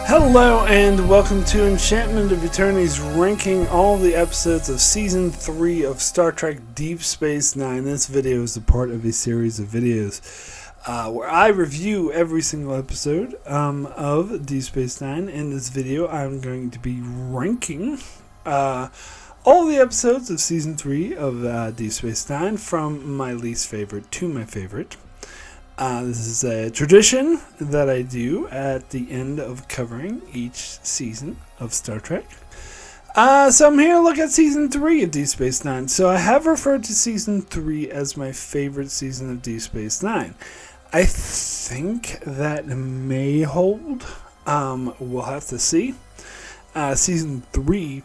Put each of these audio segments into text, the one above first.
Hello and welcome to Enchantment of Eternity's ranking all the episodes of Season 3 of Star Trek Deep Space Nine. This video is a part of a series of videos where I review every single episode of Deep Space Nine. In this video, I'm going to be ranking all the episodes of Season 3 of Deep Space Nine from my least favorite to my favorite. This is a tradition that I do at the end of covering each season of Star Trek. So I'm here to look at Season 3 of Deep Space Nine. So I have referred to Season 3 as my favorite season of Deep Space Nine. I think that may hold. We'll have to see. Season 3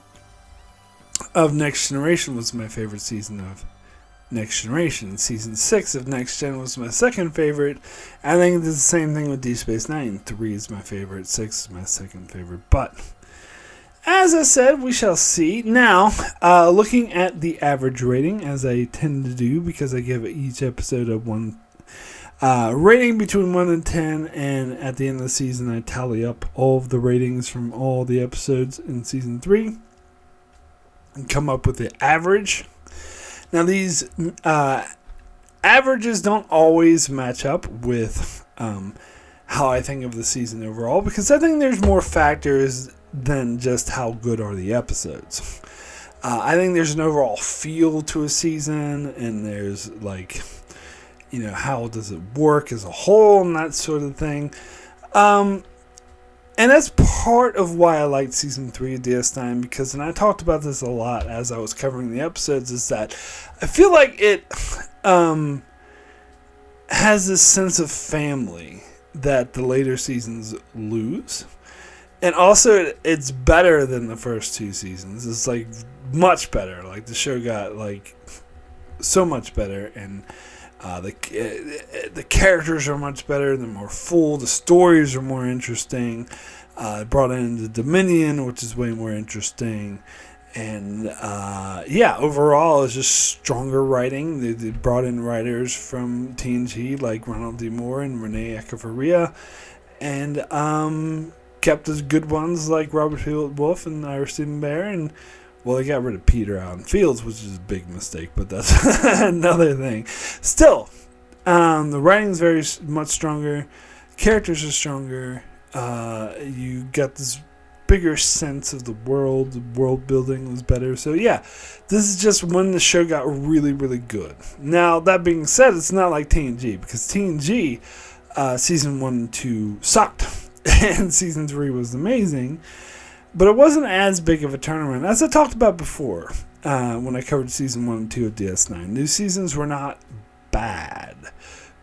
of Next Generation was my favorite season of Next Generation. Season 6 of Next Gen was my second favorite. I think it's the same thing with Deep Space Nine. 3 is my favorite, 6 is my second favorite. But, as I said, we shall see. Now, looking at the average rating, as I tend to do, because I give each episode a one rating between 1 and 10, and at the end of the season I tally up all of the ratings from all the episodes in Season 3 and come up with the average. Now, these averages don't always match up with how I think of the season overall, because I think there's more factors than just how good are the episodes. I think there's an overall feel to a season, and there's, like, how does it work as a whole and that sort of thing. And that's part of why I liked Season 3 of DS9, because, and I talked about this a lot as I was covering the episodes, is that I feel like it has this sense of family that the later seasons lose. And also, it's better than the first two seasons. It's, like, much better. Like, the show got, like, so much better, and the characters are much better. They're more full. The stories are more interesting. Brought in the Dominion, which is way more interesting. And overall, it's just stronger writing. They brought in writers from TNG like Ronald D. Moore and Renee Echevarria, and kept as good ones like Robert Hewitt Wolf and Ira Steven Behr. And well, they got rid of Peter Allen Fields, which is a big mistake, but that's another thing. Still, the writing's very much stronger. Characters are stronger. You got this bigger sense of the world. The world building was better. So, yeah, this is just when the show got really, really good. Now, that being said, it's not like TNG, because TNG, Season 1 and 2 sucked, and Season 3 was amazing. But it wasn't as big of a turnaround. As I talked about before, when I covered Season 1 and 2 of DS9, new seasons were not bad,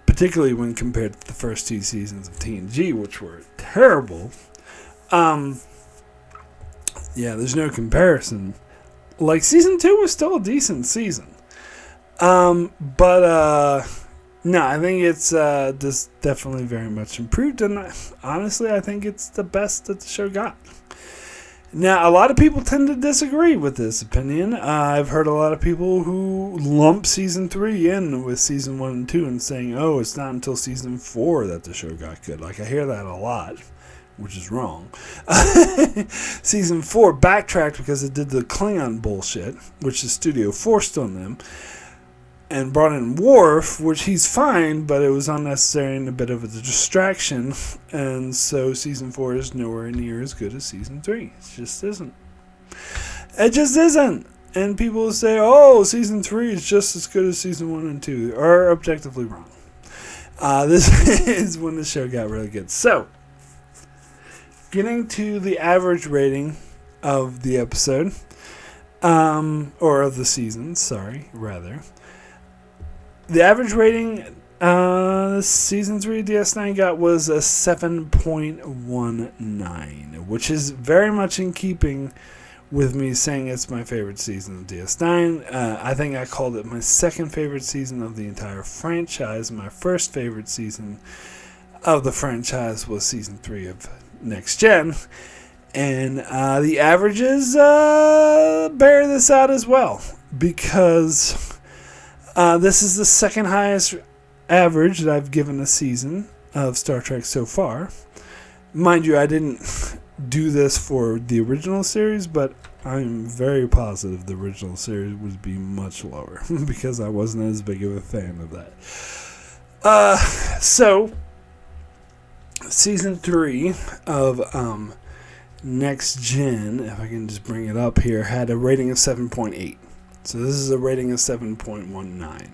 particularly when compared to the first two seasons of TNG, which were terrible. There's no comparison. Like, Season 2 was still a decent season. No, I think it's just definitely very much improved, and honestly, I think it's the best that the show got. Now, a lot of people tend to disagree with this opinion. I've heard a lot of people who lump Season 3 in with Season 1 and 2 and saying, oh, it's not until Season 4 that the show got good. Like, I hear that a lot, which is wrong. Season 4 backtracked because it did the Klingon bullshit, which the studio forced on them, and brought in Worf, which he's fine, but it was unnecessary and a bit of a distraction. And so Season 4 is nowhere near as good as Season 3. It just isn't. It just isn't. And people will say, oh, Season 3 is just as good as Season 1 and 2. Are objectively wrong. This is when the show got really good. So, getting to the average rating of the episode, or of the season, rather. The average rating Season 3 DS9 got was a 7.19, which is very much in keeping with me saying it's my favorite season of DS9. I think I called it my second favorite season of the entire franchise. My first favorite season of the franchise was Season 3 of Next Gen. And the averages bear this out as well, because this is the second highest average that I've given a season of Star Trek so far. Mind you, I didn't do this for the original series, but I'm very positive the original series would be much lower because I wasn't as big of a fan of that. So season 3 of Next Gen, if I can just bring it up here, had a rating of 7.8. So this is a rating of 7.19.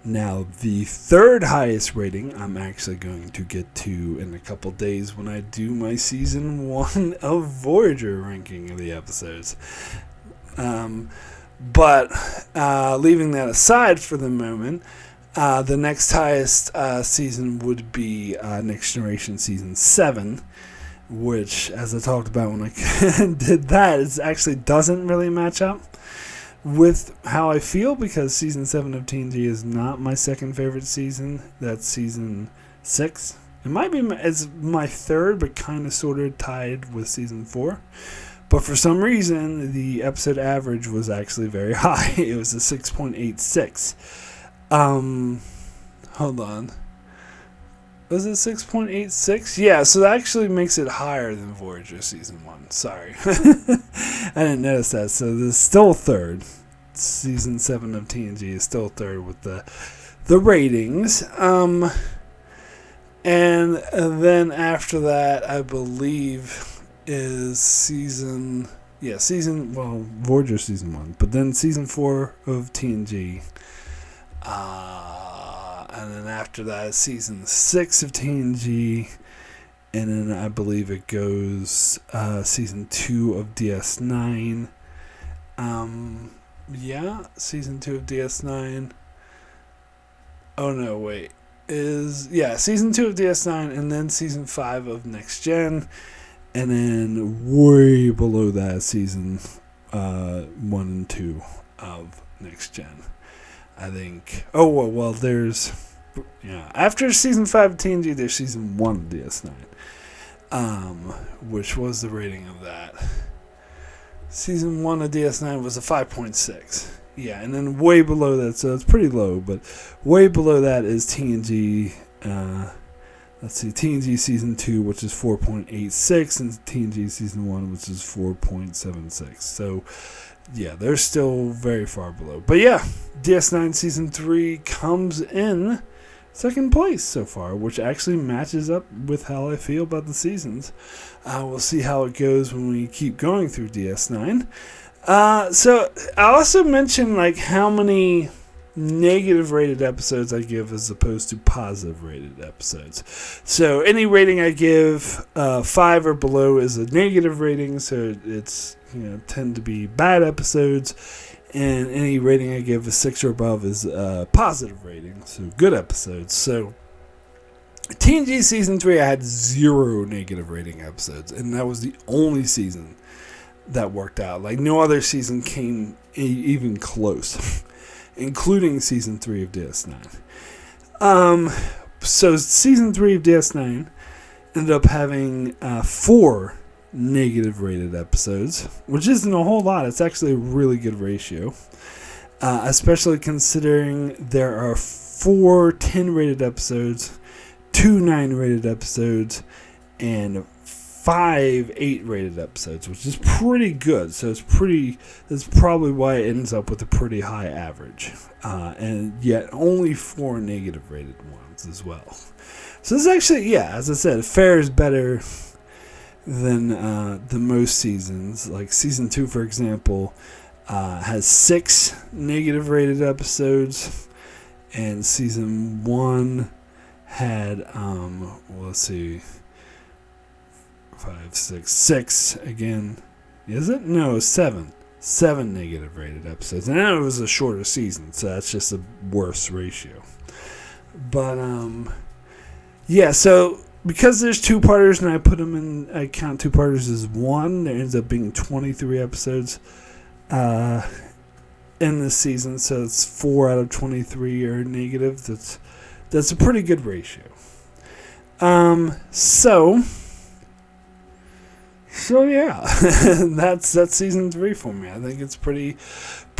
Now, the third highest rating I'm actually going to get to in a couple days when I do my season 1 of Voyager ranking of the episodes. But leaving that aside for the moment, the next highest season would be Next Generation Season 7, which, as I talked about when I did that, it actually doesn't really match up with how I feel, because season 7 of TNG is not my second favorite season. That's season 6. It might be it's my third, but kind of sort of tied with season 4. But for some reason, the episode average was actually very high. It was a 6.86. Hold on. Was it 6.86? Yeah, so that actually makes it higher than Voyager Season 1. Sorry. I didn't notice that. So this is still third. Season 7 of TNG is still third with the ratings. And then after that, I believe, is Voyager Season 1. But then Season 4 of TNG. And then after that, Season 6 of TNG. And then I believe it goes Season 2 of DS9. Season 2 of DS9. Oh, no, wait. Season 2 of DS9, and then Season 5 of Next Gen. And then way below that, Season 1 and 2 of Next Gen. I think. There's. Yeah. After Season 5 of TNG, there's Season 1 of DS9. Which was the rating of that. Season 1 of DS9 was a 5.6. Yeah, and then way below that, so it's pretty low, but way below that is TNG. TNG Season 2, which is 4.86, and TNG Season 1, which is 4.76. So, yeah, they're still very far below. But yeah, DS9 Season 3 comes in second place so far, which actually matches up with how I feel about the seasons. We'll see how it goes when we keep going through DS9. So I also mentioned how many negative rated episodes I give as opposed to positive rated episodes. So any rating I give 5 or below is a negative rating, so it's tend to be bad episodes. And any rating I give a 6 or above is a positive rating, so good episodes. So TNG Season 3, I had 0 negative rating episodes, and that was the only season that worked out. No other season came even close, including Season 3 of DS9. So Season 3 of DS9 ended up having 4 negative rated episodes, which isn't a whole lot. It's actually a really good ratio, especially considering there are 4 10 rated episodes, 2 9 rated episodes, and 5 8 rated episodes, which is pretty good. So that's probably why it ends up with a pretty high average, and yet only 4 negative rated ones as well. So this actually, as I said, fares better than the most seasons. Like Season 2, for example, has 6 negative rated episodes, and Season 1 had 6 again. Is it? No, 7 negative rated episodes, and it was a shorter season, so that's just a worse ratio. But so because there's 2-parters, and I count 2-parters as 1, there ends up being 23 episodes in this season, so it's 4 out of 23 are negative. That's a pretty good ratio. So yeah, that's Season 3 for me. I think it's pretty.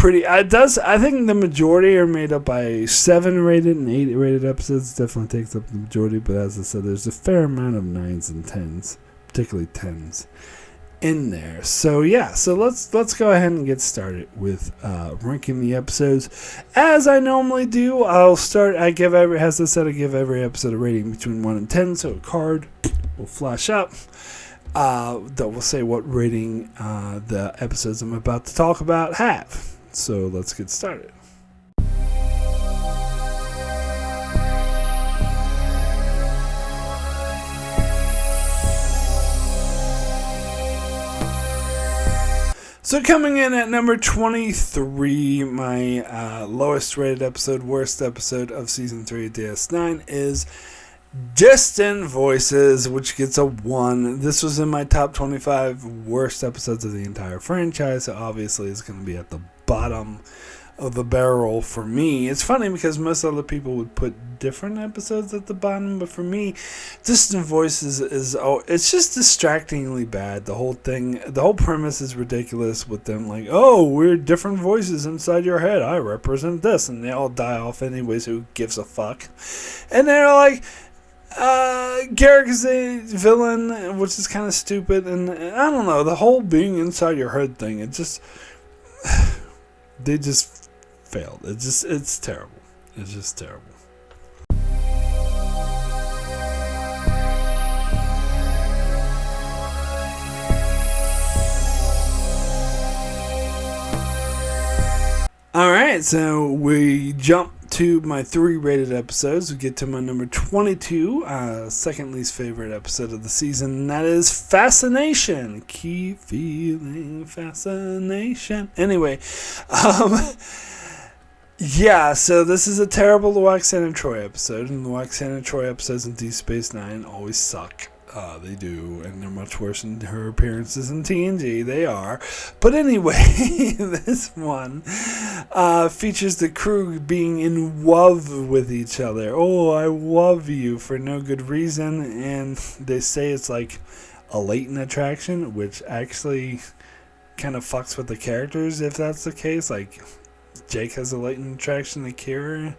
I think the majority are made up by 7 rated and 8 rated episodes. Definitely takes up the majority, but as I said, there's a fair amount of 9s and 10s particularly 10s in there. So yeah, so let's go ahead and get started with ranking the episodes. As I normally do, I give every episode a rating between 1 and 10, so a card will flash up that will say what rating the episodes I'm about to talk about have. So let's get started. So coming in at number 23, my lowest rated episode, worst episode of Season 3 of DS9 is Distant Voices, which gets a 1. This was in my top 25 worst episodes of the entire franchise, so obviously it's going to be at the bottom of the barrel for me. It's funny because most other people would put different episodes at the bottom, but for me, Distant Voices it's just distractingly bad. The whole premise is ridiculous with them like, oh, we're different voices inside your head. I represent this, and they all die off anyways. Who gives a fuck? And they're like, Garrick is a villain, which is kind of stupid, and I don't know, the whole being inside your head thing, it just they just failed. It's terrible. It's just terrible. Alright, so we jump to my 3 rated episodes. We get to my number 22, second least favorite episode of the season, and that is Fascination. Keep feeling fascination. Anyway, yeah, so this is a terrible Loaxana and Troy episode, and Loaxana and Troy episodes in Deep Space Nine always suck. They do, and they're much worse than her appearances in TNG. They are. But anyway, this one features the crew being in love with each other. Oh, I love you for no good reason, and they say it's like a latent attraction, which actually kind of fucks with the characters if that's the case. Like, Jake has a latent attraction to Kira,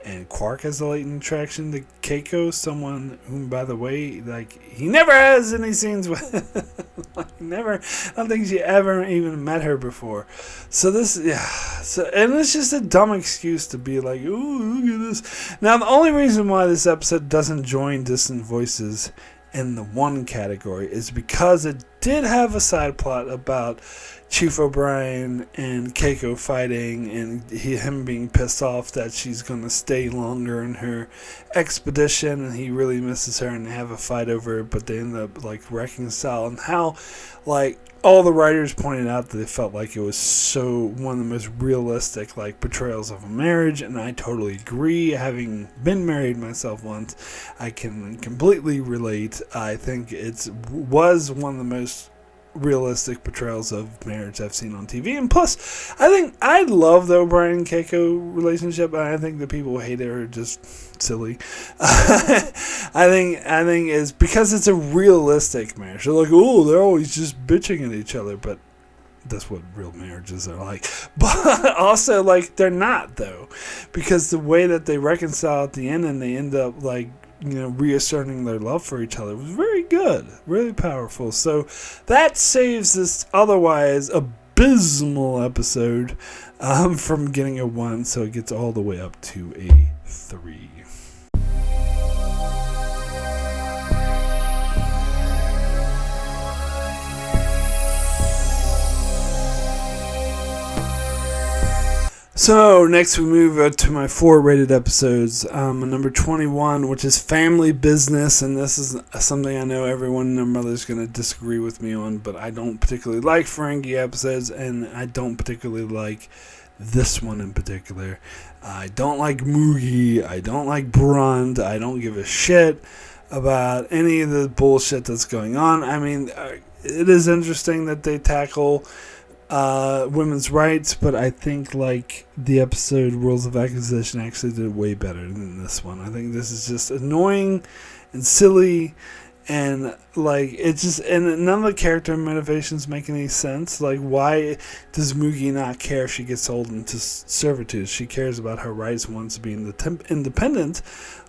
and Quark has a latent attraction to Keiko, someone whom, by the way, like, he never has any scenes with. Like, never. I don't think she ever even met her before. So this, yeah. So, and it's just a dumb excuse to be like, ooh, look at this. Now, the only reason why this episode doesn't join Distant Voices in the 1 category is because it did have a side plot about Chief O'Brien and Keiko fighting, and him being pissed off that she's going to stay longer in her expedition, and he really misses her, and they have a fight over it, but they end up like reconcile. And how, like, all the writers pointed out that they felt like it was so one of the most realistic like portrayals of a marriage, and I totally agree. Having been married myself once, I can completely relate. I think it was one of the most realistic portrayals of marriage I've seen on TV, and plus, I love the O'Brien and Keiko relationship, and I think the people who hate it are just silly. I think it's because it's a realistic marriage. They're like, oh, they're always just bitching at each other, but that's what real marriages are like. But also, like, they're not, though, because the way that they reconcile at the end and they end up like, you know, reasserting their love for each other was very good, really powerful. So that saves this otherwise abysmal episode from getting a 1, so it gets all the way up to a 3. So next we move to my 4 rated episodes. Number 21, which is Family Business, and this is something I know everyone and their mother's going to disagree with me on, but I don't particularly like Ferengi episodes, and I don't particularly like this one in particular. I don't like Moogie, I don't like Brunt, I don't give a shit about any of the bullshit that's going on. I mean, it is interesting that they tackle women's rights, but I think like the episode Rules of Acquisition actually did way better than this one. I think this is just annoying and silly, and like it's just, and none of the character motivations make any sense. Like, why does Moogie not care if she gets sold into servitude? She cares about her rights, wants to be independent.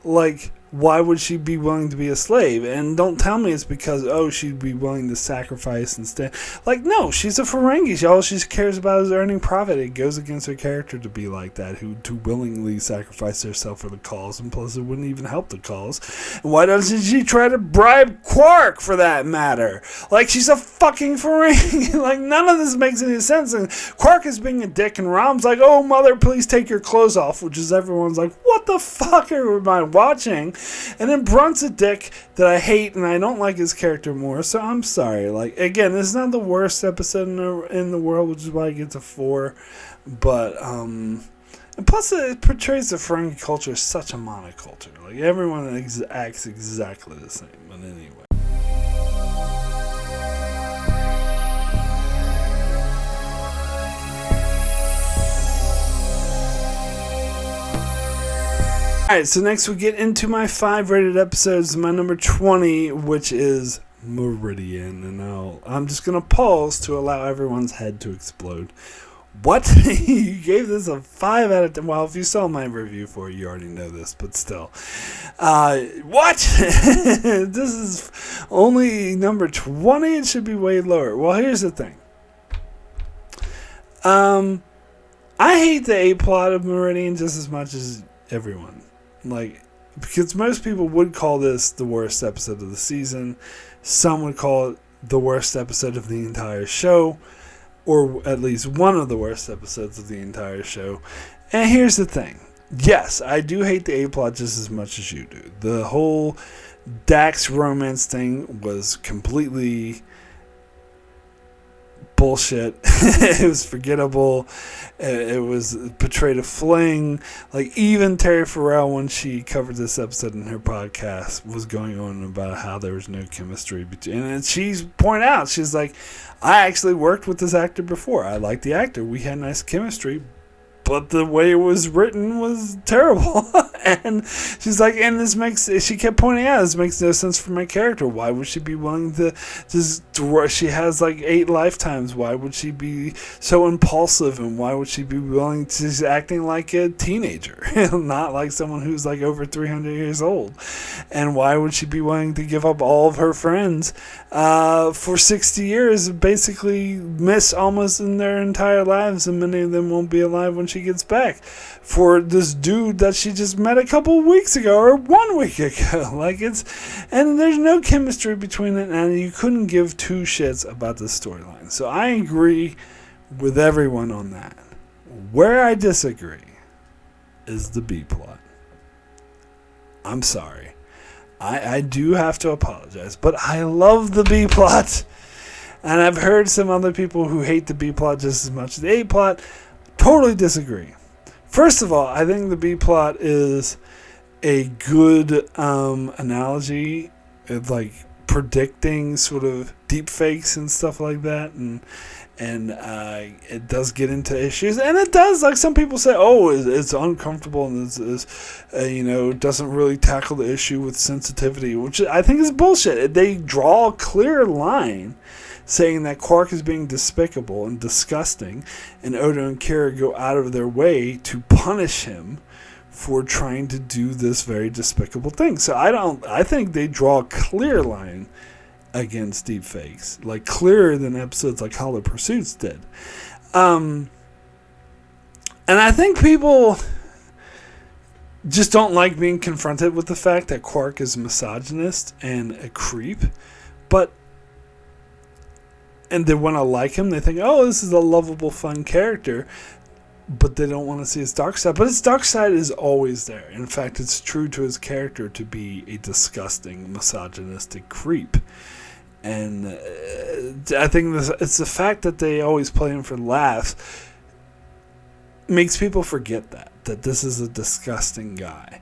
Like, why would she be willing to be a slave? And don't tell me it's because, she'd be willing to sacrifice instead. Like, no, she's a Ferengi. All she cares about is earning profit. It goes against her character to be like that, to willingly sacrifice herself for the cause, and plus it wouldn't even help the cause. And why doesn't she try to bribe Quark, for that matter? Like, she's a fucking Ferengi. Like, none of this makes any sense. And Quark is being a dick, and Rom's like, oh, mother, please take your clothes off, which is everyone's like, what the fuck am I watching? And then Brunt's a dick that I hate, and I don't like his character more, so I'm sorry. Like, again, it's not the worst episode in the world, which is why I get to 4, but, and plus it portrays the Ferengi culture as such a monoculture. Like, everyone acts exactly the same, but anyway. Alright, so next we get into my 5 rated episodes, my number 20, which is Meridian. And I'm just going to pause to allow everyone's head to explode. What? You gave this a 5 out of 10. Well, if you saw my review for it, you already know this, but still. What? This is only number 20? It should be way lower. Well, here's the thing. I hate the A-plot of Meridian just as much as everyone. Like, because most people would call this the worst episode of the season. Some would call it the worst episode of the entire show, or at least one of the worst episodes of the entire show. And here's the thing. Yes, I do hate the A-plot just as much as you do. The whole Dax romance thing was completely bullshit. It was forgettable. It was portrayed a fling. Like, even Terry Farrell, when she covered this episode in her podcast, was going on about how there was no chemistry between. And she's pointed out, she's like, I actually worked with this actor before. I liked the actor. We had nice chemistry, but the way it was written was terrible. And she's like, and she kept pointing out, this makes no sense for my character. Why would she be willing to she has like 8 lifetimes. Why would she be so impulsive? And why would she be willing to, she's acting like a teenager, not like someone who's like over 300 years old? And why would she be willing to give up all of her friends for 60 years, basically miss almost in their entire lives, and many of them won't be alive when she gets back, for this dude that she just met a couple weeks ago or 1 week ago? Like, and there's no chemistry between it, and you couldn't give 2 shits about this storyline. So I agree with everyone on that. Where I disagree is the B plot. I'm sorry. I do have to apologize, but I love the B plot. And I've heard some other people who hate the B plot just as much as the A plot. Totally disagree. First of all, I think the B plot is a good analogy of like predicting sort of deep fakes and stuff like that, and it does get into issues, and it does, like some people say, it's uncomfortable, and doesn't really tackle the issue with sensitivity, which I think is bullshit. They draw a clear line saying that Quark is being despicable and disgusting, and Odo and Kira go out of their way to punish him for trying to do this very despicable thing. So I think they draw a clear line against deepfakes, like clearer than episodes like Hollow Pursuits did. And I think people just don't like being confronted with the fact that Quark is a misogynist and a creep, and they want to like him. They think, this is a lovable, fun character, but they don't want to see his dark side. But his dark side is always there. In fact, it's true to his character to be a disgusting, misogynistic creep. And I think it's the fact that they always play him for laughs makes people forget that this is a disgusting guy.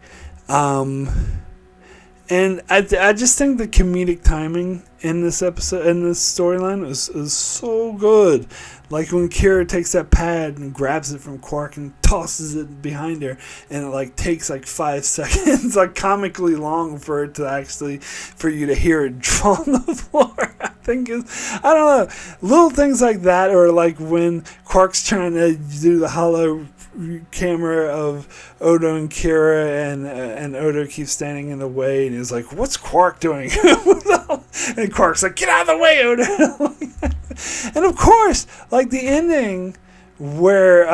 And I just think the comedic timing in this episode, in this storyline, is so good. Like when Kira takes that pad and grabs it from Quark and tosses it behind her, and it like takes like 5 seconds, like comically long for you to hear it draw on the floor. I don't know, little things like that, or like when Quark's trying to do the hollow camera of Odo and Kira, and Odo keeps standing in the way, and he's like, "What's Quark doing?" And Quark's like, "Get out of the way, Odo!" And of course, like the ending where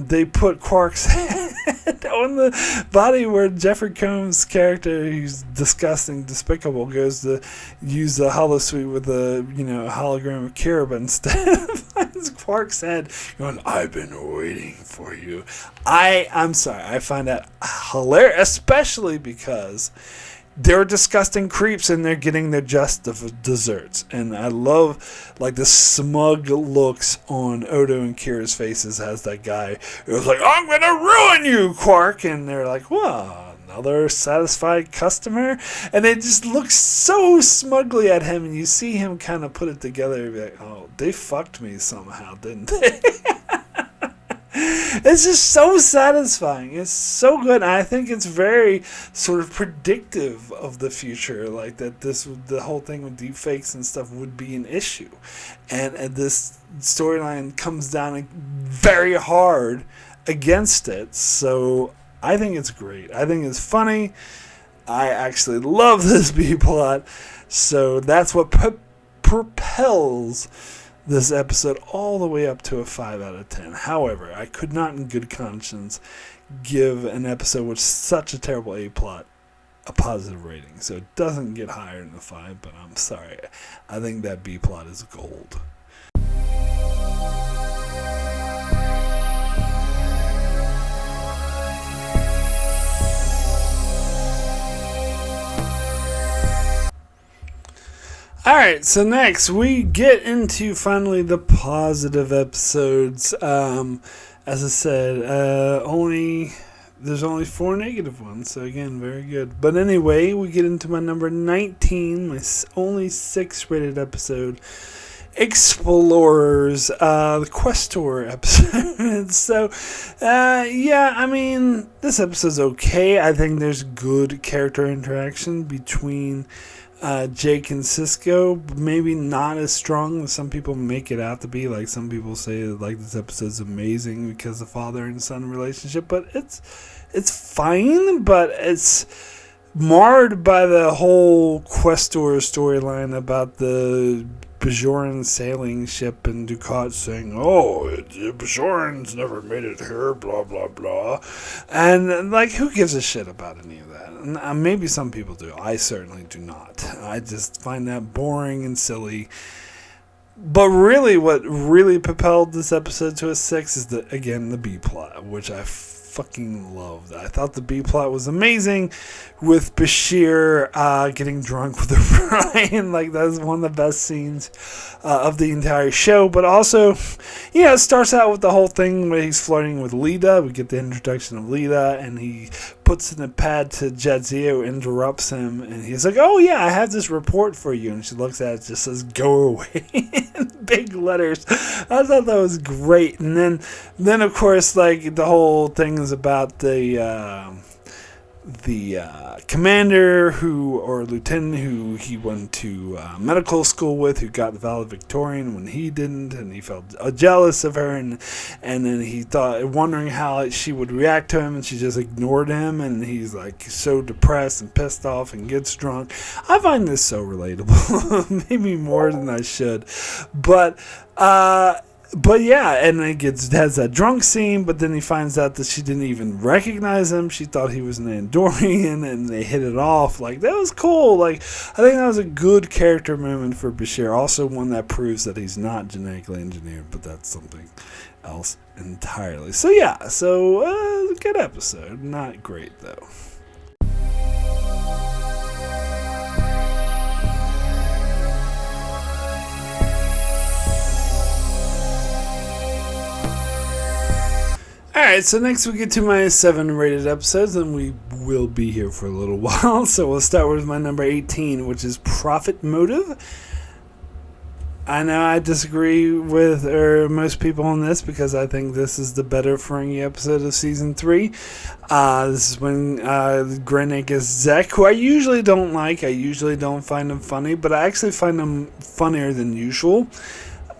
they put Quark's head on the body, where Jeffrey Combs' character, who's disgusting, despicable, goes to use the holosuite with the hologram of Kira, but instead finds Quark's head going, "I've been waiting for you." I'm sorry, I find that hilarious, especially because they're disgusting creeps and they're getting their just of desserts. And I love like the smug looks on Odo and Kira's faces as that guy was like, "I'm going to ruin you, Quark." And they're like, "Well, another satisfied customer." And they just look so smugly at him, and you see him kind of put it together and be like, "Oh, they fucked me somehow, didn't they?" It's just so satisfying. It's so good. I think it's very sort of predictive of the future, like that the whole thing with deepfakes and stuff would be an issue, and this storyline comes down very hard against it. So I think it's great. I think it's funny. I actually love this B plot. So that's what propels this episode all the way up to a 5 out of 10. However, I could not in good conscience give an episode with such a terrible A plot a positive rating. So it doesn't get higher than a 5, but I'm sorry. I think that B plot is gold. Alright, so next we get into finally the positive episodes. As I said, there's only 4 negative ones, so again, very good. But anyway, we get into my number 19, my only 6 rated episode, Explorers, the Questor episode. So, yeah, I mean, this episode's okay. I think there's good character interaction between Jake and Cisco, maybe not as strong as some people make it out to be. Like some people say that, like, this episode's amazing because of father and son relationship, but it's fine, but it's marred by the whole Questor storyline about the Bajoran sailing ship and Dukat saying, "Oh, the Bajorans never made it here, blah, blah, blah." And, like, who gives a shit about any of that? And maybe some people do. I certainly do not. I just find that boring and silly. But really, what really propelled this episode to a 6 is, the B plot, which I fucking loved. I thought the B plot was amazing, with Bashir getting drunk with O'Brien. Like, that's one of the best scenes of the entire show. But also, it starts out with the whole thing where he's flirting with Lita. We get the introduction of Lita, and he puts in a pad to Jadzia, interrupts him, and he's like, "Oh yeah, I have this report for you." And she looks at it, just says, "Go away," in big letters. I thought that was great. And then of course, like, the whole thing is about the commander or lieutenant who he went to medical school with, who got the valedictorian when he didn't, and he felt jealous of her, and then he thought, wondering how she would react to him, and she just ignored him, and he's like so depressed and pissed off and gets drunk. I find this so relatable, maybe more than I should, but yeah, and it has that drunk scene, but then he finds out that she didn't even recognize him. She thought he was an Andorian, and they hit it off. Like, that was cool. Like, I think that was a good character moment for Bashir. Also one that proves that he's not genetically engineered, but that's something else entirely. So yeah, good episode. Not great, though. Alright, so next we get to my 7 rated episodes, and we will be here for a little while. So we'll start with my number 18, which is Profit Motive. I know I disagree with most people on this, because I think this is the better Ferengi episode of Season 3. This is when Grennick is Zek, who I usually don't like. I usually don't find him funny, but I actually find him funnier than usual.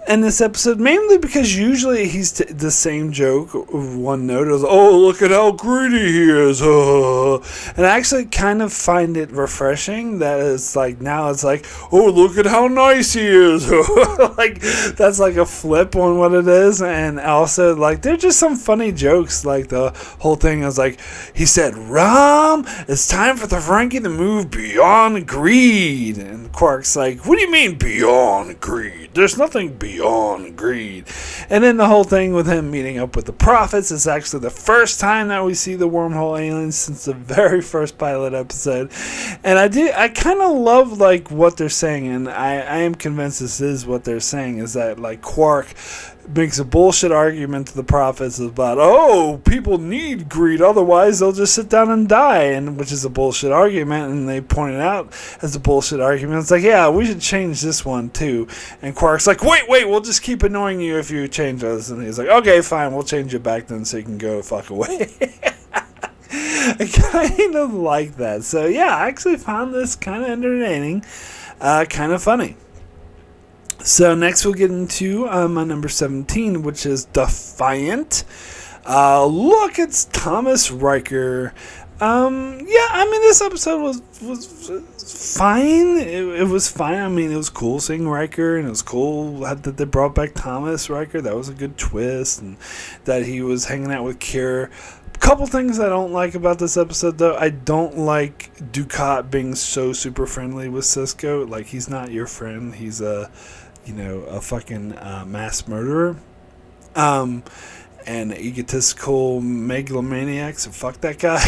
in this episode, mainly because usually he's the same joke of one note is, oh, look at how greedy he is. And I actually kind of find it refreshing that it's like, now it's like, oh, look at how nice he is. Like, that's like a flip on what it is. And also, like, there's just some funny jokes. Like, the whole thing is like, he said, Rom, it's time for the Frankie to move beyond greed. And Quark's like, what do you mean beyond greed? There's nothing beyond greed. And then the whole thing with him meeting up with the prophets is actually the first time that we see the wormhole aliens since the very first pilot episode. And I kind of love like what they're saying, and I am convinced this is what they're saying, is that like Quark makes a bullshit argument to the prophets about, oh, people need greed, otherwise they'll just sit down and die, and which is a bullshit argument, and they point it out as a bullshit argument. It's like, yeah, we should change this one too. And Quark's like, wait, we'll just keep annoying you if you change us. And he's like, okay, fine, we'll change it back then so you can go fuck away. I kind of like that. So yeah, I actually found this kind of entertaining, kind of funny. So next we'll get into my number 17, which is Defiant. Look, it's Thomas Riker. Yeah, I mean, this episode was fine. It was fine. I mean, it was cool seeing Riker, and it was cool that they brought back Thomas Riker. That was a good twist, and that he was hanging out with Kira. Couple things I don't like about this episode, though. I don't like Dukat being so super friendly with Sisko. Like, he's not your friend. He's a fucking mass murderer. And egotistical megalomaniac, so fuck that guy.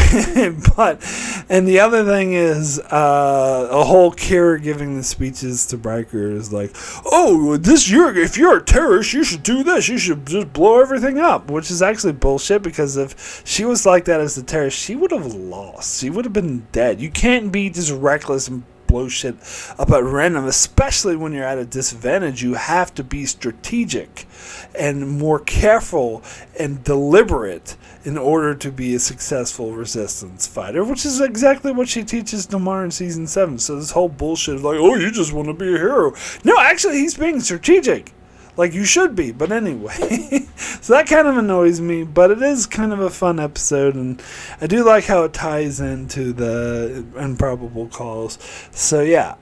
And the other thing is, a whole Kira giving the speeches to Riker is like, oh, if you're a terrorist, you should do this. You should just blow everything up, which is actually bullshit, because if she was like that as a terrorist, she would have lost. She would have been dead. You can't be just reckless and blow shit up at random, especially when you're at a disadvantage. You have to be strategic and more careful and deliberate in order to be a successful resistance fighter, which is exactly what she teaches Damar in season 7. So this whole bullshit of like, oh, you just want to be a hero. No, actually, he's being strategic. Like you should be, but anyway. So that kind of annoys me, but it is kind of a fun episode, and I do like how it ties into the Improbable Calls. So yeah,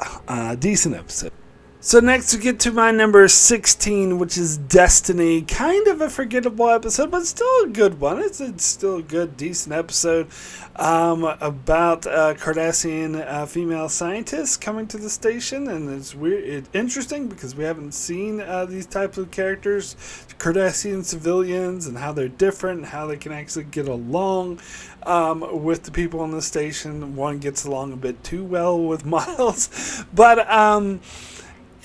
decent episode. So next we get to my number 16, which is Destiny. Kind of a forgettable episode, but still a good one. It's still a good, decent episode about a Cardassian female scientist coming to the station. And it's weird, it's interesting because we haven't seen these types of characters, Cardassian civilians, and how they're different and how they can actually get along with the people on the station. One gets along a bit too well with Miles, but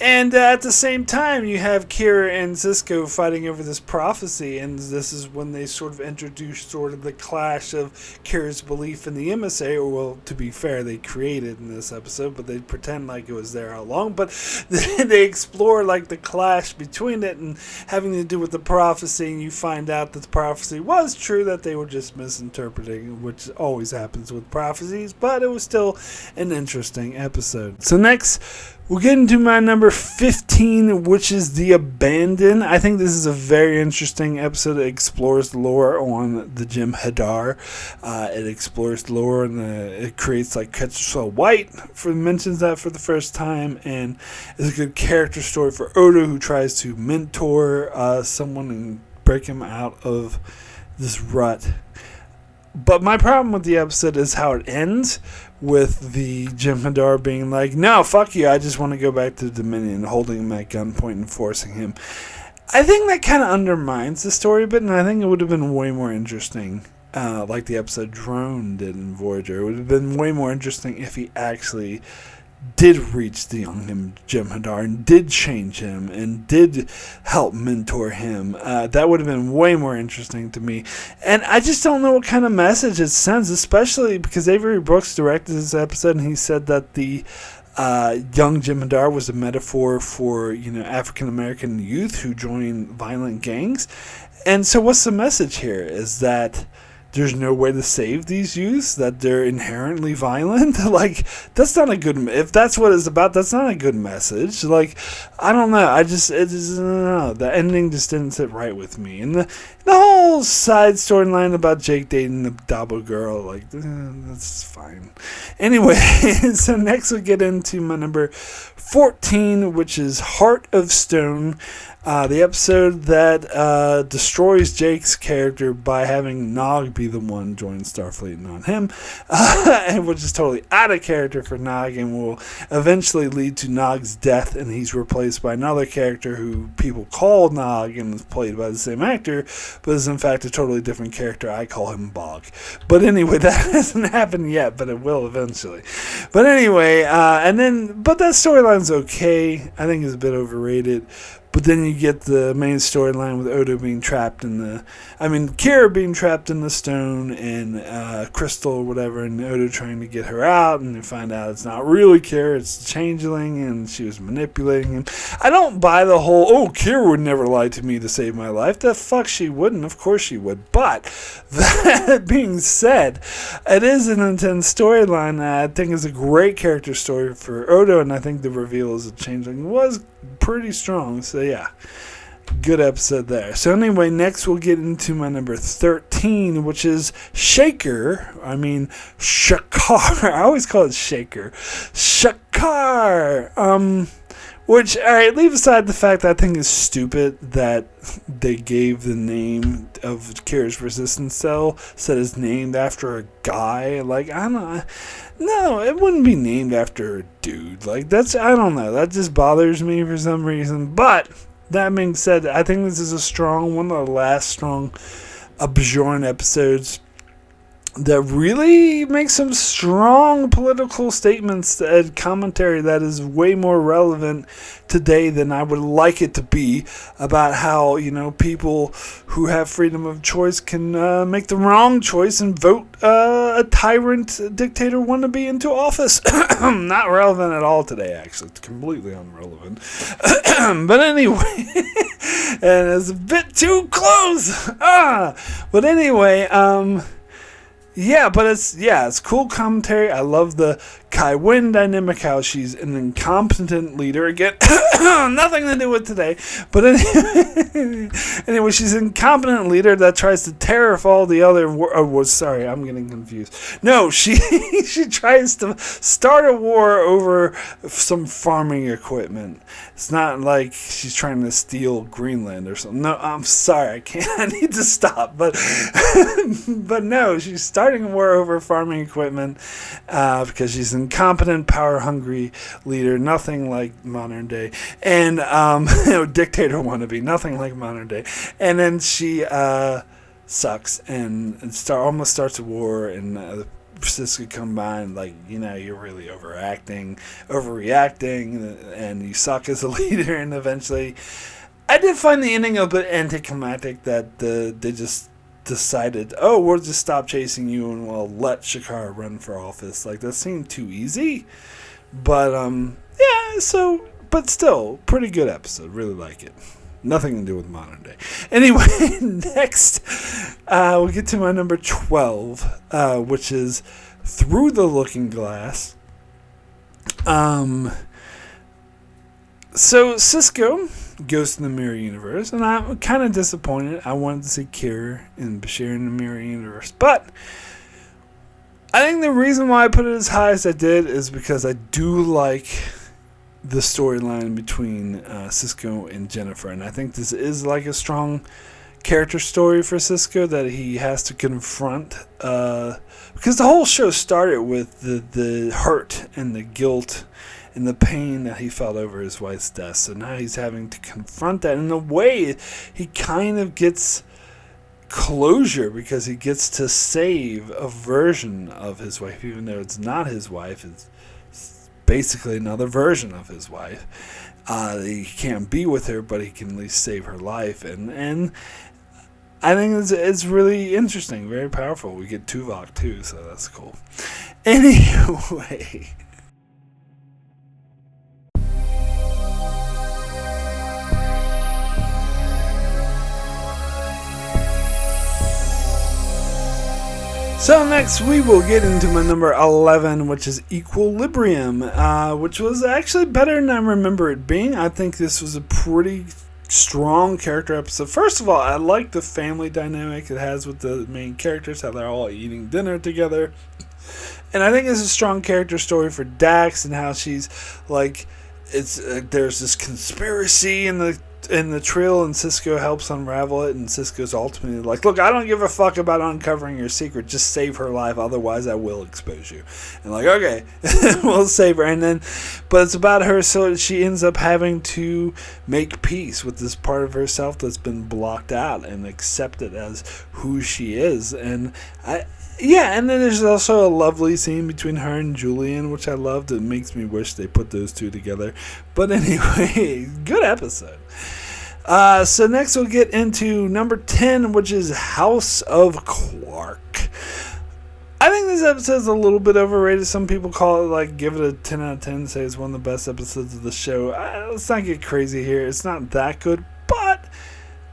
and at the same time, you have Kira and Sisko fighting over this prophecy, and this is when they sort of introduce sort of the clash of Kira's belief in the emissary, or, well, to be fair, they create it in this episode, but they pretend like it was there all along, but they explore like the clash between it and having to do with the prophecy, and you find out that the prophecy was true, that they were just misinterpreting, which always happens with prophecies, but it was still an interesting episode. So next, we'll get into my number 15, which is The Abandoned. I think this is a very interesting episode. It explores the lore on the Jim Hadar. It explores the lore, and it creates like Quetzal White, mentions that for the first time, and it's a good character story for Odo, who tries to mentor someone and break him out of this rut. But my problem with the episode is how it ends, with the Jim Hadar being like, no, fuck you, I just want to go back to the Dominion, holding him at gunpoint and forcing him. I think that kind of undermines the story a bit, and I think it would have been way more interesting, like the episode Drone did in Voyager. It would have been way more interesting if he actually did reach the young Jim Hadar and did change him and did help mentor him. That would have been way more interesting to me. And I just don't know what kind of message it sends, especially because Avery Brooks directed this episode, and he said that the young Jim Hadar was a metaphor for, African American youth who join violent gangs. And so what's the message here? Is that there's no way to save these youths, that they're inherently violent. Like, that's not a good, if that's what it's about, that's not a good message. Like, I don't know, I just no, the ending just didn't sit right with me. And the whole side storyline about Jake dating the Dabo girl, like, that's fine. Anyway, so next we'll get into my number 14, which is Heart of Stone. The episode that destroys Jake's character by having Nog be the one join Starfleet and not him, and which is totally out of character for Nog and will eventually lead to Nog's death, and he's replaced by another character who people call Nog and is played by the same actor, but is in fact a totally different character. I call him Bog. But anyway, that hasn't happened yet, but it will eventually. But anyway, but that storyline's okay. I think it's a bit overrated. But then you get the main storyline with Odo being trapped in Kira being trapped in the stone, and Crystal or whatever, and Odo trying to get her out, and you find out it's not really Kira, it's the changeling, and she was manipulating him. I don't buy the whole, Kira would never lie to me to save my life. The fuck she wouldn't, of course she would. But that being said, it is an intense storyline. I think it's a great character story for Odo, and I think the reveal as a changeling was pretty strong. So yeah, good episode there. So anyway, next we'll get into my number 13, which is Shakar. Shakar. I always call it Shaker. Shakar. Which, alright, leave aside the fact that I think it's stupid that they gave the name of Kira's resistance cell, said it's named after a guy. Like, I don't know. No, it wouldn't be named after a dude. Like, I don't know. That just bothers me for some reason. But, that being said, I think this is one of the last strong Bjorn episodes that really makes some strong political statements and commentary that is way more relevant today than I would like it to be, about how, people who have freedom of choice can make the wrong choice and vote a tyrant dictator wannabe into office. Not relevant at all today, actually. It's completely irrelevant. But anyway, and it's a bit too close. But anyway, it's cool commentary. I love the Kai Wynn dynamic, how she's an incompetent leader. Again, nothing to do with today. But anyway, she's an incompetent leader that tries to tariff all the other... sorry, I'm getting confused. No, she tries to start a war over some farming equipment. It's not like she's trying to steal Greenland or something. No, I'm sorry, I can't. I need to stop. But no, she's starting a war over farming equipment because she's an incompetent, power-hungry leader, nothing like modern day, and dictator wannabe, nothing like modern day. And then she sucks and almost starts a war, and Siska come by and you're really overreacting, and you suck as a leader. And eventually, I did find the ending a bit anticlimactic, that they just decided, we'll just stop chasing you and we'll let Shakar run for office. Like, that seemed too easy. But, but still, pretty good episode. Really like it. Nothing to do with modern day. Anyway, next, we'll get to my number 12, which is Through the Looking Glass. So, Cisco goes to the mirror universe, and I'm kind of disappointed. I wanted to see Kira and Bashir in the mirror universe, but I think the reason why I put it as high as I did is because I do like the storyline between Cisco and Jennifer, and I think this is like a strong character story for Cisco that he has to confront, because the whole show started with the hurt and the guilt and the pain that he felt over his wife's death. So now he's having to confront that. In a way, he kind of gets closure, because he gets to save a version of his wife, even though it's not his wife. It's basically another version of his wife. He can't be with her, but he can at least save her life. And I think it's really interesting, very powerful. We get Tuvok too, so that's cool. Anyway... So next we will get into my number 11, which is Equilibrium, which was actually better than I remember it being. I think this was a pretty strong character episode. First of all, I like the family dynamic it has with the main characters, how they're all eating dinner together. And I think it's a strong character story for Dax and how she's like, there's this conspiracy in the trail, and Cisco helps unravel it, and Cisco's ultimately like, look, I don't give a fuck about uncovering your secret, just save her life, otherwise I will expose you. And like, okay, we'll save her. And then, but it's about her, so she ends up having to make peace with this part of herself that's been blocked out and accept it as who she is. And and then there's also a lovely scene between her and Julian, which I loved. It makes me wish they put those two together. But anyway, good episode. So next we'll get into number 10, which is House of Quark. I think this episode's a little bit overrated. Some people call it, like, give it a 10 out of 10, say it's one of the best episodes of the show. Let's not get crazy here. It's not that good, but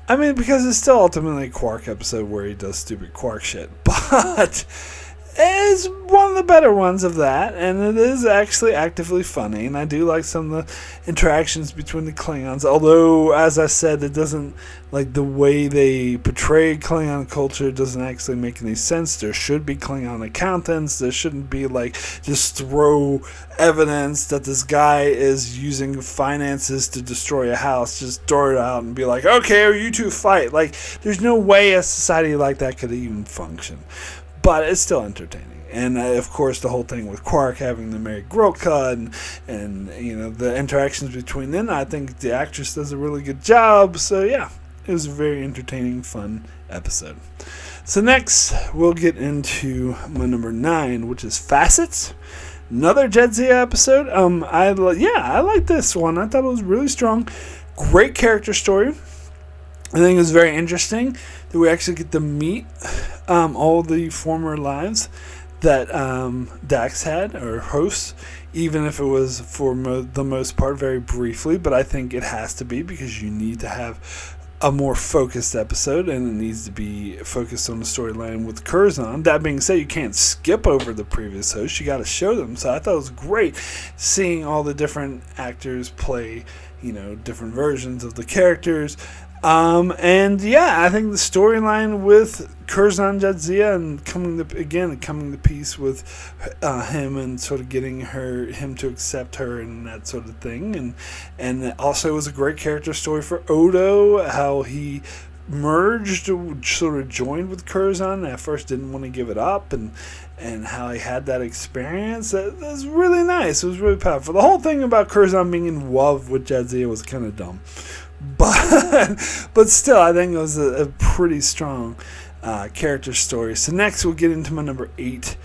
I mean, because it's still ultimately a Quark episode where he does stupid Quark shit. But it's one of the better ones of that, and it is actually actively funny, and I do like some of the interactions between the Klingons, although, as I said, it doesn't, like, the way they portray Klingon culture doesn't actually make any sense. There should be Klingon accountants. There shouldn't be, like, just throw evidence that this guy is using finances to destroy a house, just throw it out and be like, okay, you two fight. Like, there's no way a society like that could even function. But it's still entertaining. And, of course, the whole thing with Quark having to marry Grilka and you know, the interactions between them, I think the actress does a really good job. So, yeah, it was a very entertaining, fun episode. So next, we'll get into my number 9, which is Facets. Another Jadzia episode. I like this one. I thought it was really strong. Great character story. I think it was very interesting that we actually get to meet all the former lives that Dax had, or hosts, even if it was for the most part very briefly. But I think it has to be, because you need to have a more focused episode, and it needs to be focused on the storyline with Curzon. That being said, you can't skip over the previous hosts. You got to show them. So I thought it was great seeing all the different actors play, you know, different versions of the characters. And yeah, I think the storyline with Curzon Jadzia and coming to peace with him and sort of getting him to accept her and that sort of thing, and also it was a great character story for Odo, how he merged, sort of joined with Curzon, and at first didn't want to give it up, and how he had that experience. That was really nice. It was really powerful. The whole thing about Curzon being in love with Jadzia was kind of dumb. But still, I think it was a pretty strong character story. So next we'll get into my number 8,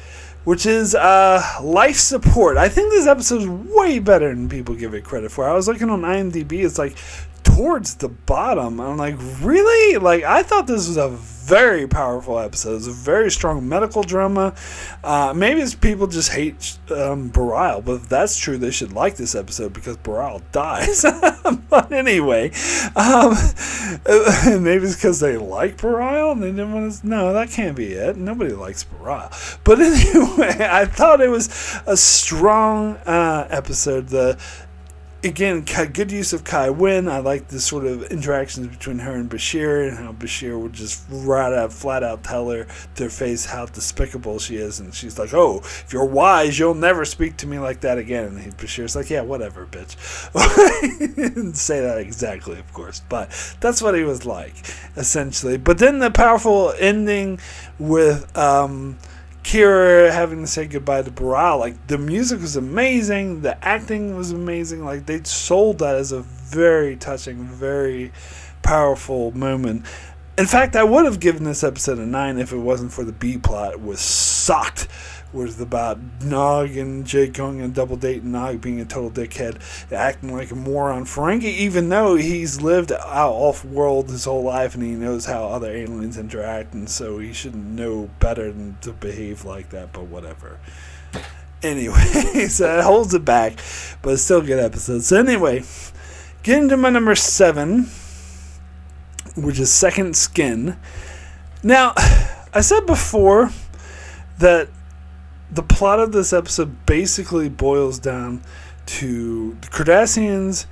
which is Life Support. I think this episode is way better than people give it credit for. I was looking on IMDb, it's like towards the bottom. I'm like, really? Like, I thought this was a very powerful episode. It's a very strong medical drama. Maybe it's people just hate Bareil, but if that's true, they should like this episode because Bareil dies. But anyway, maybe it's because they like Bareil and they didn't want to. No, that can't be it. Nobody likes Bareil. But anyway, I thought it was a strong episode. Again, good use of Kai Wynn. I like the sort of interactions between her and Bashir, and how Bashir would just flat out tell her to her face how despicable she is, and she's like, "Oh, if you're wise, you'll never speak to me like that again." And Bashir's like, "Yeah, whatever, bitch." He didn't say that exactly, of course, but that's what he was like, essentially. But then the powerful ending with Kira having to say goodbye to Bareil, like, the music was amazing, the acting was amazing, like, they sold that as a very touching, very powerful moment. In fact, I would have given this episode a 9 if it wasn't for the B plot. It was sucked. It was about Nog and Jake going on a double date, and Nog being a total dickhead, acting like a moron. Ferengi, even though he's lived out off-world his whole life and he knows how other aliens interact, and so he should know better than to behave like that, but whatever. Anyway, so it holds it back, but it's still a good episode. So anyway, getting to my number 7, which is Second Skin. Now, I said before that the plot of this episode basically boils down to the Cardassians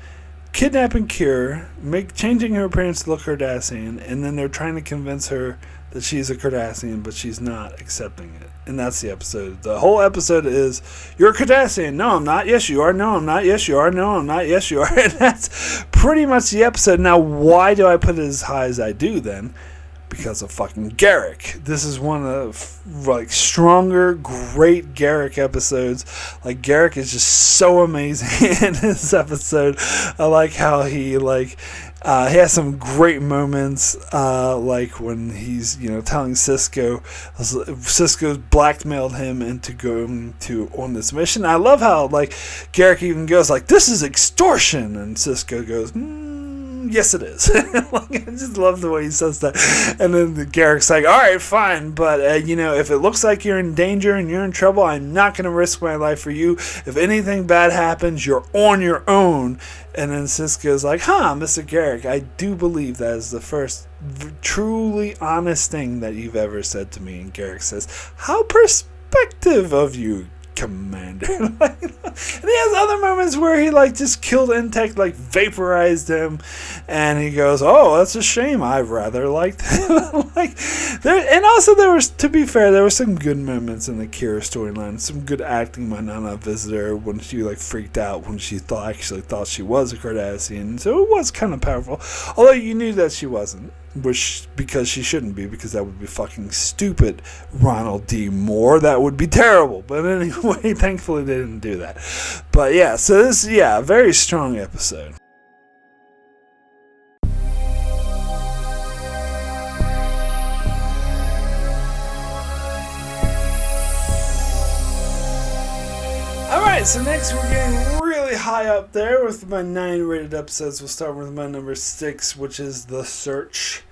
kidnapping Kira, changing her appearance to look Cardassian, and then they're trying to convince her that she's a Cardassian, but she's not accepting it. And that's the episode. The whole episode is, you're a Cardassian. No, I'm not. Yes, you are. No, I'm not. Yes, you are. No, I'm not. Yes, you are. And that's pretty much the episode. Now, why do I put it as high as I do then? Because of fucking Garrick. This is one of like stronger, great Garrick episodes. Like, Garrick is just so amazing in this episode. I like how he he has some great moments, like when he's telling Cisco's blackmailed him into going on this mission. I love how Garrick even goes this is extortion, and Cisco goes, yes, it is. I just love the way he says that. And then Garrick's like, all right, fine, but if it looks like you're in danger and you're in trouble, I'm not going to risk my life for you. If anything bad happens, you're on your own. And then Cisco's like, Mr. Garrick, I do believe that is the first truly honest thing that you've ever said to me. And Garrick says, how perspective of you, Commander. And he has other moments where he just killed Intech, vaporized him, and he goes, oh, that's a shame, I rather liked him. And also there was, to be fair, there were some good moments in the Kira storyline, some good acting by Nana Visitor when she freaked out when she actually thought she was a Cardassian, so it was kind of powerful, although you knew that she wasn't. Because she shouldn't be, because that would be fucking stupid, Ronald D. Moore. That would be terrible. But anyway, thankfully they didn't do that. But yeah, so this, a very strong episode. Alright, so next we're getting really high up there with my 9 rated episodes. We'll start with my number 6, which is The Search.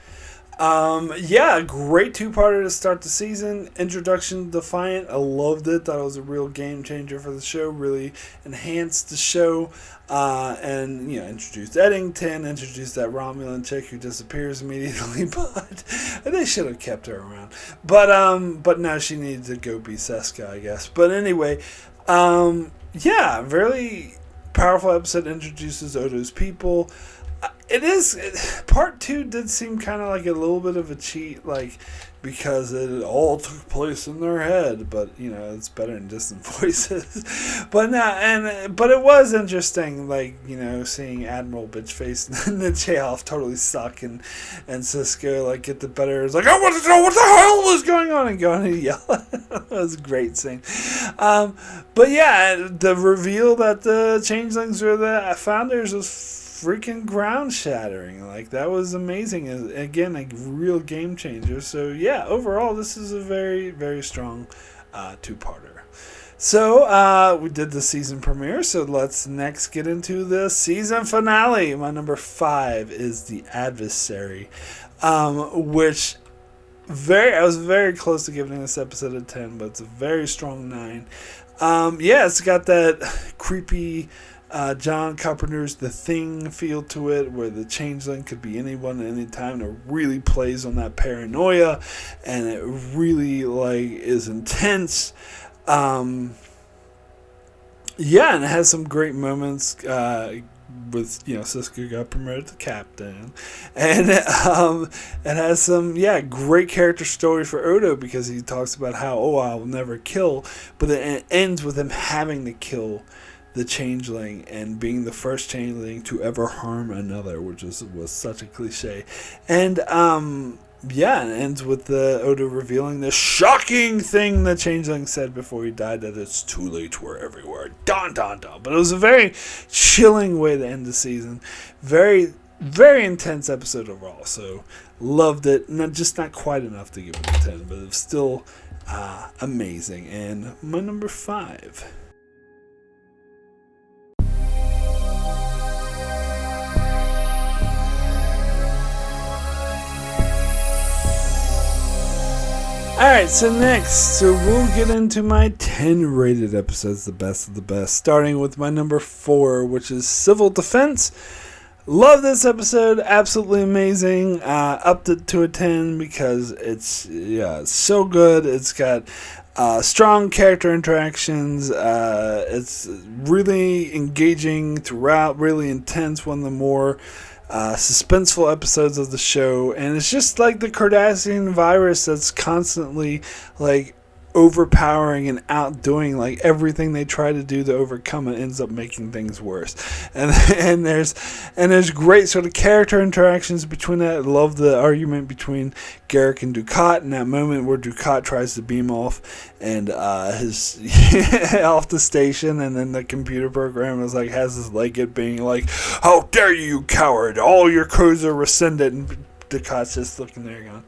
Great 2-parter to start the season. Introduction to Defiant, I loved it. Thought it was a real game changer for the show. Really enhanced the show. And introduced Eddington, introduced that Romulan chick who disappears immediately, but they should have kept her around. But no, she needed to go be Seska, I guess. But anyway, really powerful episode, introduces Odo's people. It is, part 2 did seem kind of like a little bit of a cheat, because it all took place in their head, but it's better in Distant Voices. But it was interesting, seeing Admiral Bitchface and the Chekhov totally suck, and Cisco get the better. It's I want to know what the hell is going on, and going and yell. That was a great scene. But yeah, the reveal that the changelings were the founders was freaking ground shattering. That was amazing. Again, a real game changer. So yeah, overall this is a very, very strong 2-parter. So we did the season premiere, so let's next get into the season finale. My number 5 is The Adversary, which I was very close to giving this episode a 10, but it's a very strong 9. It's got that creepy John Carpenter's The Thing feel to it, where the changeling could be anyone at any time. It really plays on that paranoia, and it really is intense. And it has some great moments with Cisco got promoted to captain, and it has some great character story for Odo, because he talks about how I'll never kill, but then it ends with him having to kill the changeling and being the first changeling to ever harm another, which was such a cliche. And it ends with the Odo revealing the shocking thing the changeling said before he died, that it's too late, we're everywhere. Dun dun dun. But it was a very chilling way to end the season. Very, very intense episode overall. So loved it. Not quite enough to give it a 10, but it was still amazing. And my number 5. Alright, so we'll get into my 10 rated episodes, the best of the best, starting with my number 4, which is Civil Defense. Love this episode. Absolutely amazing. Upped it to a 10 because it's so good. It's got strong character interactions. It's really engaging throughout, really intense, one of the more suspenseful episodes of the show. And it's just like the Cardassian virus that's constantly like overpowering and outdoing like everything they try to do to overcome it, ends up making things worse. And there's great sort of character interactions between that. I love the argument between Garrick and Dukat in that moment where Dukat tries to beam off and his off the station, and then the computer program is like has his leg it being like, "How dare you, coward! All your codes are rescinded." And Dukat's just looking there going,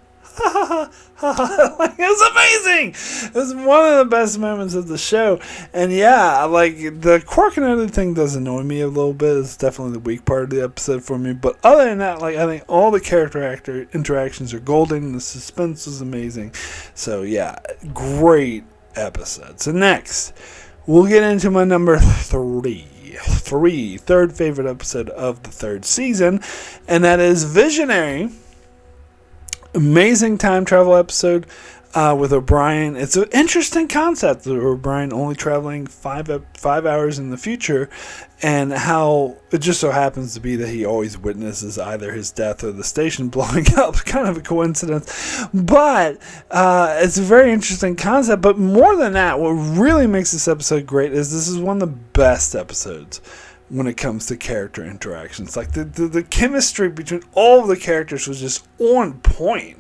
like, it was amazing. It was one of the best moments of the show. And yeah, like the Quark and everything does annoy me a little bit. It's definitely the weak part of the episode for me. But other than that, like I think all the character interactions are golden. The suspense was amazing. So yeah, great episode. So next, we'll get into my number third favorite episode of the third season, and that is Visionary. Amazing time travel episode with O'Brien. It's an interesting concept, O'Brien only traveling 5 hours in the future, and how it just so happens to be that he always witnesses either his death or the station blowing up. Kind of a coincidence, but it's a very interesting concept. But more than that, what really makes this episode great is this is one of the best episodes when it comes to character interactions. Like the chemistry between all of the characters was just on point.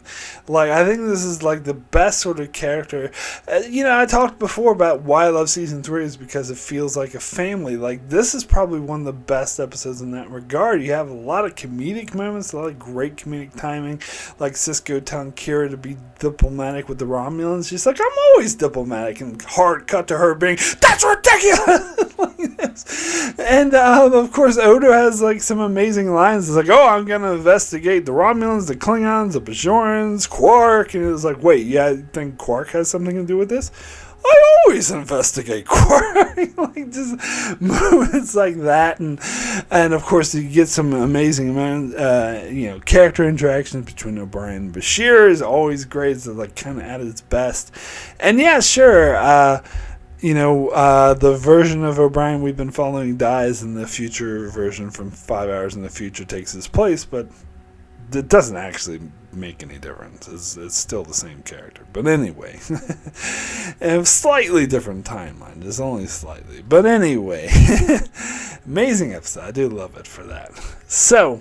Like I think this is like the best sort of character. I talked before about why I love season 3 is because it feels like a family. Like this is probably one of the best episodes in that regard. You have a lot of comedic moments, a lot of great comedic timing, like Sisko telling Kira to be diplomatic with the Romulans. She's like, I'm always diplomatic, and hard cut to her being, that's ridiculous. Like this. And of course Odo has like some amazing lines. It's like, oh, I'm gonna investigate the Romulans, the Klingons, the Bajorans, Quark. And it was like, wait, yeah, I think Quark has something to do with this? I always investigate Quark. Like just moments like that, and of course you get some amazing character interactions between O'Brien and Bashir is always great. It's like kind of at its best. And yeah, sure, the version of O'Brien we've been following dies, and the future version from 5 hours in the future takes his place, but it doesn't actually make any difference. It's still the same character. But anyway, a slightly different timeline. Just only slightly. But anyway, amazing episode. I do love it for that. So,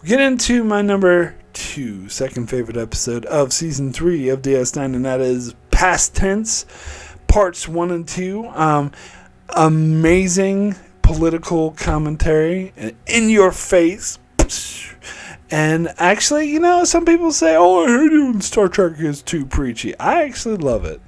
we get into my number 2, second favorite episode of season 3 of DS9, and that is Past Tense, parts 1 and 2. Amazing political commentary, in your face. And actually, some people say, oh, I heard you in Star Trek is too preachy. I actually love it.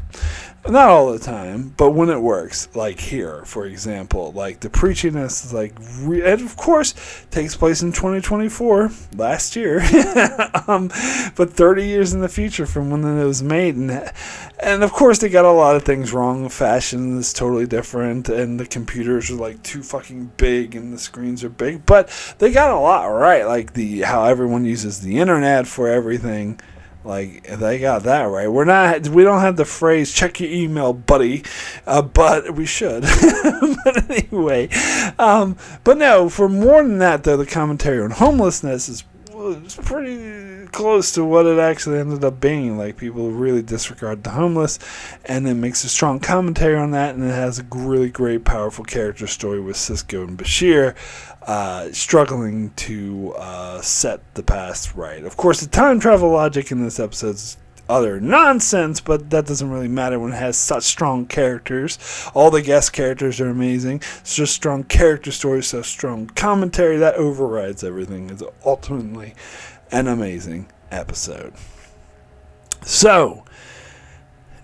Not all the time, but when it works, like here, for example, like the preachiness is like, and of course, takes place in 2024, last year, but 30 years in the future from when it was made, and of course they got a lot of things wrong. Fashion is totally different, and the computers are like too fucking big, and the screens are big, but they got a lot right, like how everyone uses the internet for everything. Like they got that right. We don't have the phrase "check your email, buddy," but we should. But anyway, but no. For more than that, though, the commentary on homelessness is pretty close to what it actually ended up being. Like people really disregard the homeless, and it makes a strong commentary on that, and it has a really great, powerful character story with Sisko and Bashir struggling to set the past right. Of course, the time travel logic in this episode is utter nonsense, but that doesn't really matter when it has such strong characters. All the guest characters are amazing. It's just strong character stories, so strong commentary that overrides everything. It's ultimately an amazing episode. So,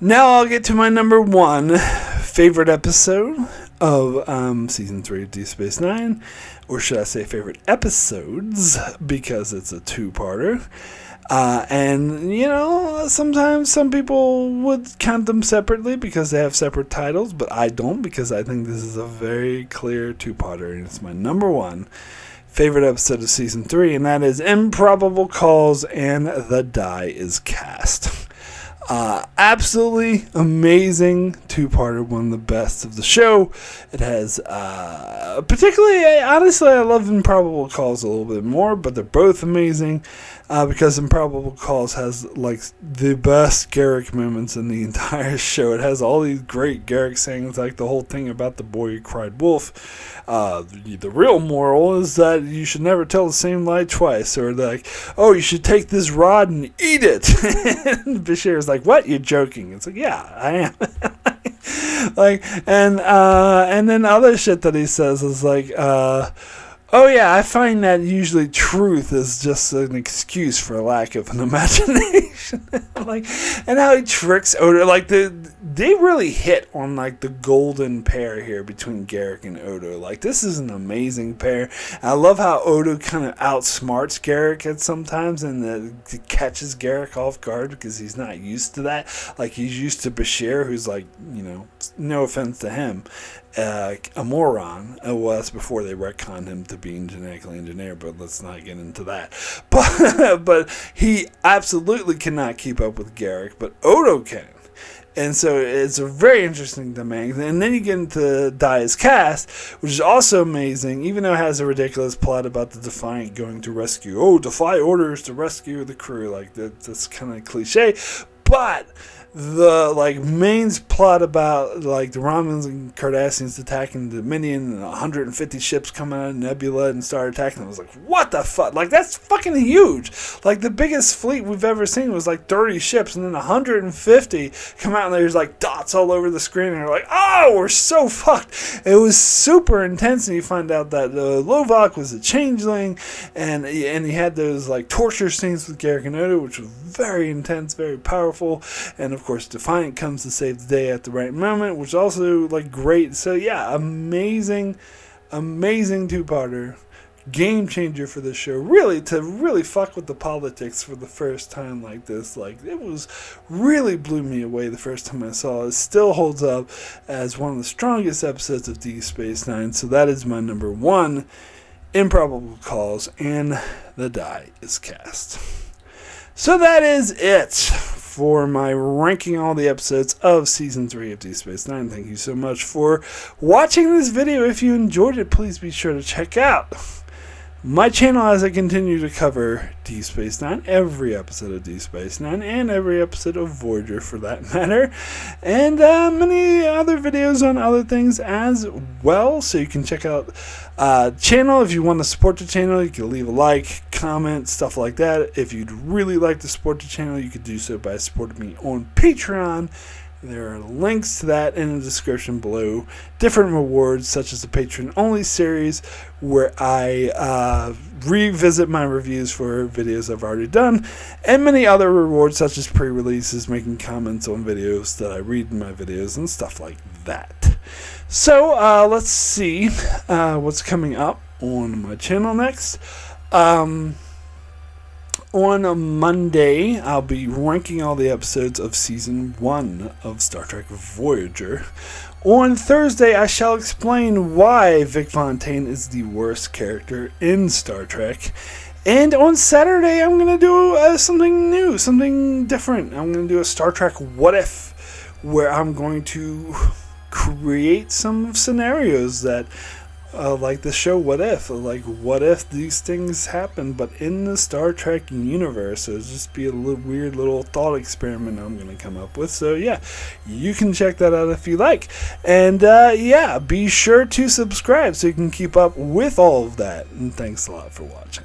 now I'll get to my number 1 favorite episode of season 3 of Deep Space Nine, or should I say favorite episodes, because it's a 2-parter. And sometimes some people would count them separately because they have separate titles, but I don't, because I think this is a very clear 2-parter, and it's my number 1 favorite episode of season 3, and that is Improbable Calls and the Die is Cast. Absolutely amazing two-parter, one of the best of the show. It has, particularly, honestly, I love Improbable Calls a little bit more, but they're both amazing, because Improbable Calls has, like, the best Garrick moments in the entire show. It has all these great Garrick sayings, like the whole thing about the boy who cried wolf. The real moral is that you should never tell the same lie twice, or like, oh, you should take this rod and eat it. And Bashir's like, what? You're joking? It's like, yeah, I am. Like, and then other shit that he says is like, oh yeah, I find that usually truth is just an excuse for a lack of an imagination. Like, and how he tricks Odo. Like, they really hit on like the golden pair here between Garrick and Odo. Like, this is an amazing pair. I love how Odo kind of outsmarts Garrick at sometimes, and catches Garrick off guard because he's not used to that. Like, he's used to Bashir, who's like, you know, no offense to him, a moron. Well, that's before they retconned him to being genetically engineered, but let's not get into that. But he absolutely cannot keep up with Garrick, but Odo can. And so it's a very interesting dynamic. And then you get into Die is Cast, which is also amazing, even though it has a ridiculous plot about the Defiant going to rescue. Oh, defy orders to rescue the crew. Like, that's kind of cliche. But the like main plot about like the Romulans and Cardassians attacking the Meridian and 150 ships coming out of Nebula and start attacking them. I was like, what the fuck? Like, that's fucking huge. Like, the biggest fleet we've ever seen was like 30 ships, and then 150 come out and there's like dots all over the screen, and you're like, oh, we're so fucked. It was super intense, and you find out that Lovok was a changeling, and he had those like torture scenes with Garrick and Odo, which was very intense, very powerful. And of course, Defiant comes to save the day at the right moment, which is also like great. So yeah, amazing two-parter, game changer for the show. Really, to really fuck with the politics for the first time like this, like, it was really blew me away the first time I saw it. It still holds up as one of the strongest episodes of Deep Space Nine. So that is my number 1, Improbable Calls and the Die is Cast. So that is it for my ranking all the episodes of Season 3 of Deep Space Nine. Thank you so much for watching this video. If you enjoyed it, please be sure to check out my channel as I continue to cover Deep Space Nine, every episode of Deep Space Nine, and every episode of Voyager for that matter, and many other videos on other things as well. So you can check out channel. If you want to support the channel, you can leave a like, comment, stuff like that. If you'd really like to support the channel, you could do so by supporting me on Patreon. There are links to that in the description below. Different rewards, such as the Patreon-only series, where I revisit my reviews for videos I've already done, and many other rewards, such as pre-releases, making comments on videos that I read in my videos, and stuff like that. So, let's see what's coming up on my channel next. On Monday, I'll be ranking all the episodes of Season 1 of Star Trek Voyager. On Thursday, I shall explain why Vic Fontaine is the worst character in Star Trek. And on Saturday, I'm going to do something new, something different. I'm going to do a Star Trek What If, where I'm going to create some scenarios that like the show What If, like what if these things happen, but in the Star Trek universe. So it'll just be a weird little thought experiment I'm going to come up with. So yeah, you can check that out if you like. And yeah, be sure to subscribe so you can keep up with all of that. And thanks a lot for watching.